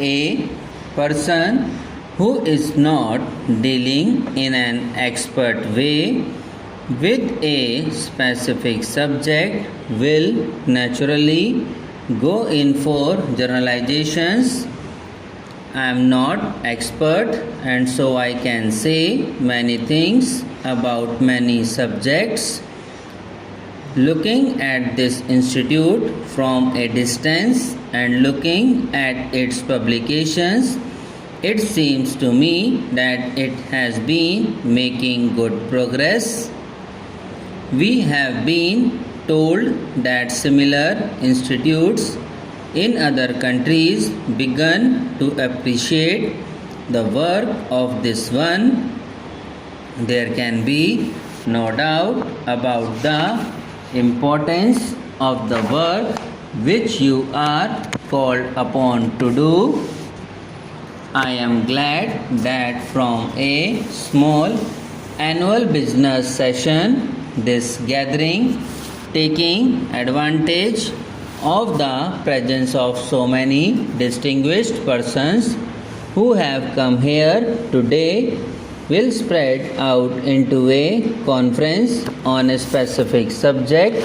a person who is not dealing in an expert way with a specific subject will naturally go in for generalizations. I am not expert and so I can say many things about many subjects. Looking at this institute from a distance and looking at its publications, it seems to me that it has been making good progress. We have been told that similar institutes in other countries begun to appreciate the work of this one. There can be no doubt about the importance of the work which you are called upon to do. I am glad that from a small annual business session, this gathering, taking advantage of the presence of so many distinguished persons who have come here today, will spread out into a conference on a specific subject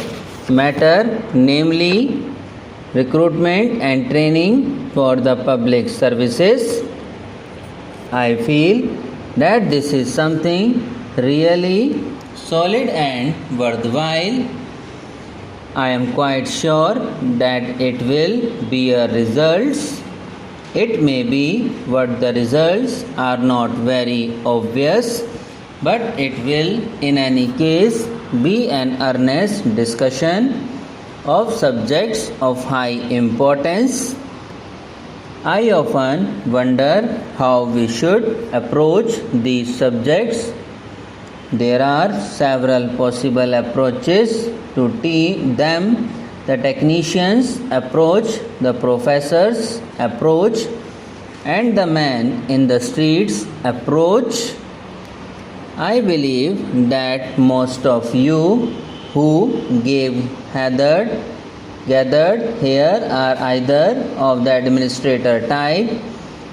matter, namely recruitment and training for the public services. I feel that this is something really solid and worthwhile. I am quite sure that it will bear results. It may be what the results are not very obvious, but it will in any case be an earnest discussion of subjects of high importance. I often wonder how we should approach these subjects. There are several possible approaches to teach them. The technicians' approach, the professors' approach, and the man in the streets' approach. I believe that most of you who gathered here are either of the administrator type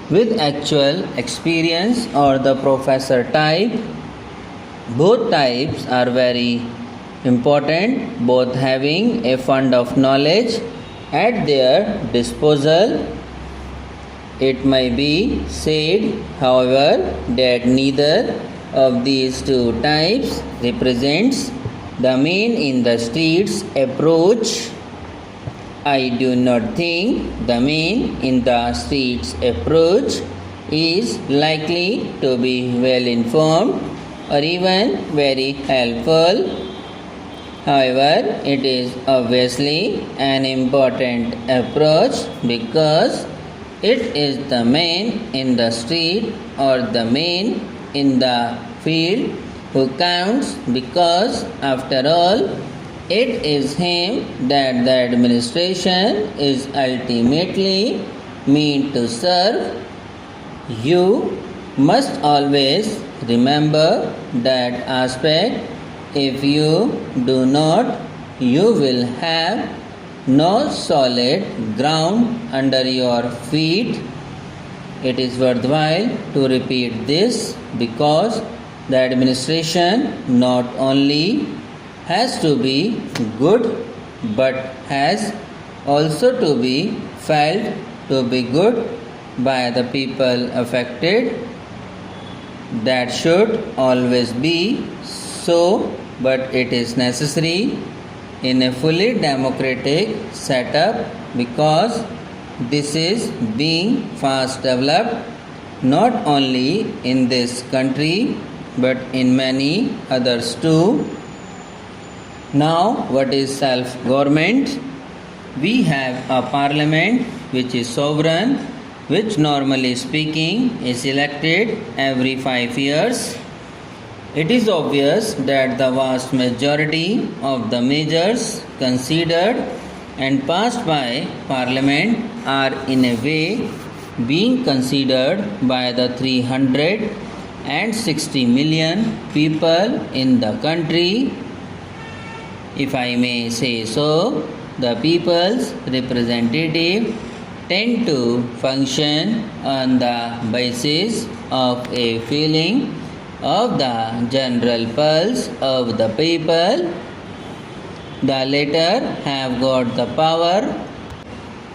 with actual experience or the professor type. Both types are very important, both having a fund of knowledge at their disposal. It may be said, however, that neither of these two types represents the man in the streets approach. I do not think the man in the streets approach is likely to be well informed or even very helpful. However, it is obviously an important approach because it is the man in the street or the man in the field who counts, because after all, it is him that the administration is ultimately meant to serve. You must always remember that aspect. If you do not, you will have no solid ground under your feet. It is worthwhile to repeat this because the administration not only has to be good but has also to be felt to be good by the people affected. That should always be so, but it is necessary in a fully democratic setup because this is being fast developed not only in this country but in many others too. Now, what is self-government? We have a parliament which is sovereign, which normally speaking is elected every 5 years. It is obvious that the vast majority of the measures considered and passed by Parliament are in a way being considered by the 360 million people in the country. If I may say so, the people's representative tend to function on the basis of a feeling of the general pulse of the people. The latter have got the power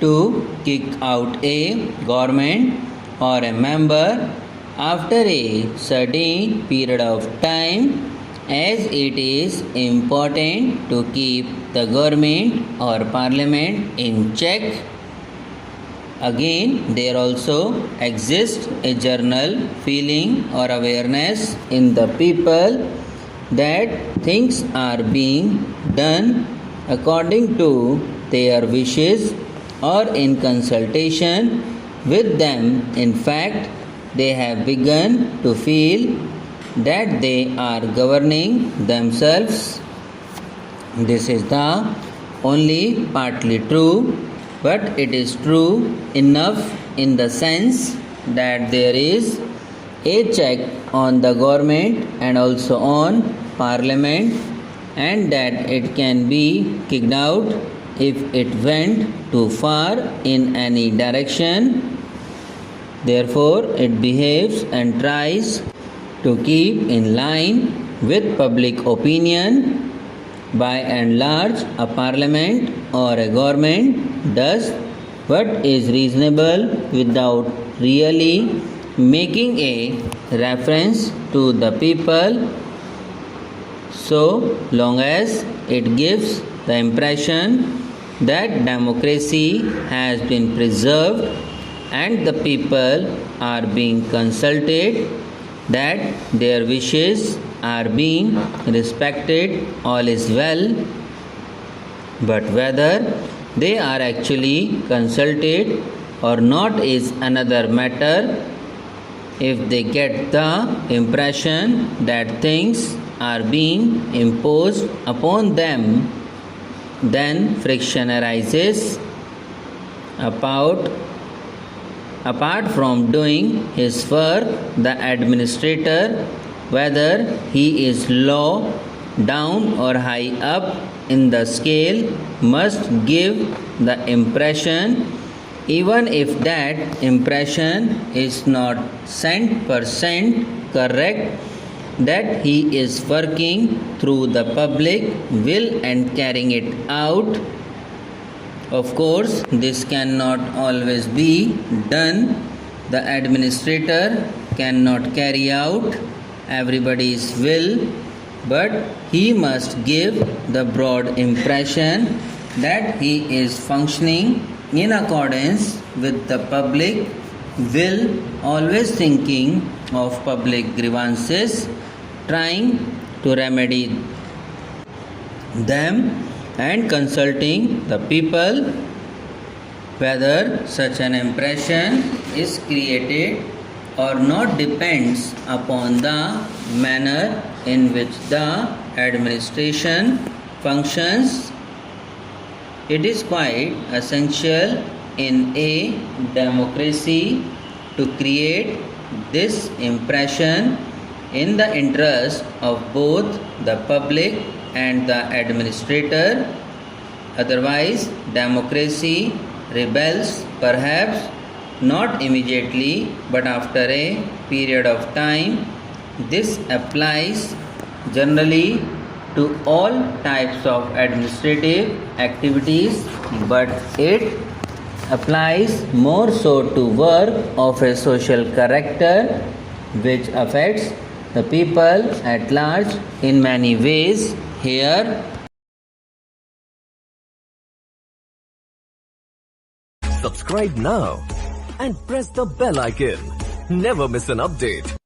to kick out a government or a member after a certain period of time, as it is important to keep the government or parliament in check. Again, there also exists a general feeling or awareness in the people that things are being done according to their wishes or in consultation with them. In fact, they have begun to feel that they are governing themselves. This is the only partly true, but it is true enough in the sense that there is a check on the government and also on parliament, and that it can be kicked out if it went too far in any direction. Therefore, it behaves and tries to keep in line with public opinion. By and large, a parliament or a government does what is reasonable without really making a reference to the people, so long as it gives the impression that democracy has been preserved and the people are being consulted, that their wishes are being respected, all is well. But whether they are actually consulted or not is another matter. If they get the impression that things are being imposed upon them, then friction arises. Apart from doing his work, the administrator, whether he is low, down or high up in the scale, must give the impression, even if that impression is not 100% correct, that he is working through the public will and carrying it out. Of course, this cannot always be done. The administrator cannot carry out everybody's will, but he must give the broad impression that he is functioning in accordance with the public will, always thinking of public grievances, trying to remedy them and consulting the people. Whether such an impression is created or not depends upon the manner in which the administration functions. It is quite essential in a democracy to create this impression in the interest of both the public and the administrator. Otherwise, democracy rebels, perhaps not immediately, but after a period of time. This applies generally to all types of administrative activities, but it applies more so to work of a social character which affects the people at large in many ways. Here, subscribe now and press the bell icon. Never miss an update.